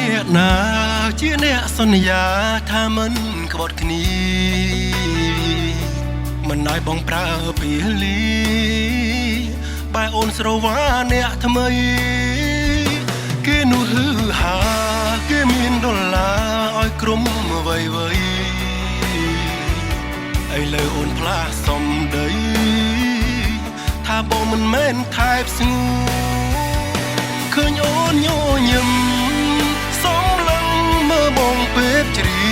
អ្នកណាជាអ្នកសន្យាថាមិនក្បត់គ្នាមិនឲ្យបងប្រើពេលលីបែអូនស្រវាអ្នកថ្មីគេនោះហឺហាគេមានដុល្លារឲ្យក្រុមអ្វីឥឡូវអូនផ្លាស់សំដីថាបងមិនមែនថែបស្ងួរឃើញអូនញញឹមសំឡឹងមើលបងពេបជ្រី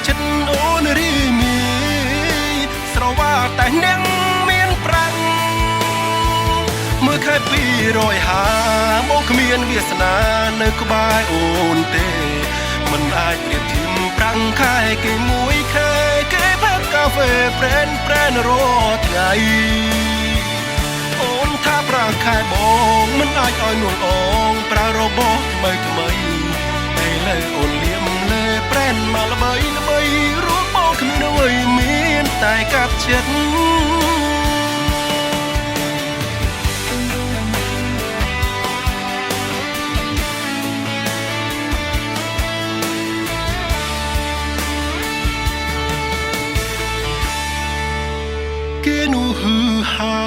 ចិត្តអូនរីមីស្រវាតែអ្នកមានប្រាំងមើលខែ250មកគ្មានវាសនានៅក្បែរអូនទេមិនអាចប្រៀបធៀបប្រាំងខែគេមួយខែគេផឹកកាហ្វេប្រែនរាល់ថ្ងៃអូនថាប្រាំងខែបងមិនអាចឲ្យនួនអងប្រើរបស់ថ្មីឥឡូវអូនលៀមលេប្រែនមកល្បីរួចបងគ្មានអ្វីមានតែកាប់ចិត្តគេនោះហឺហា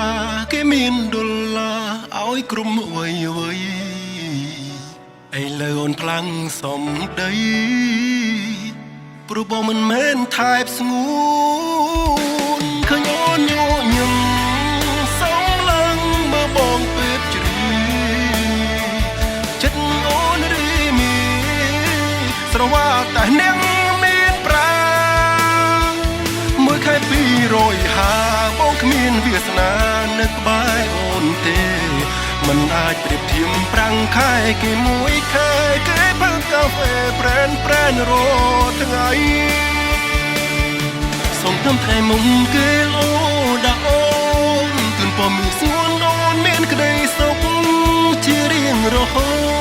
គេមានដុល្លារឲ្យក្រុមអ្វីឥឡូវអូនផ្លាំងសំដីព្រោះបងមិនមែនថែបស្ងួនឃើញអូនញញឹមសំឡឹងមើលបងពេបជ្រីចិត្តអូនរីមីស្រវាតែអ្នកមានប្រាមួយខែ250បងគ្មានវាសនានៅក្បែរអូនទេមិនអាចប្រៀបធៀបប្រាំងខែគេមួយខែគេផឹកកាហ្វេប្រែនរាល់ថ្ងៃសូមតាមថ្ងៃមុំគេអូដាក់អូនទឿនពំមានស្ងួនអូនមានក្តីសុខជារៀងរហូត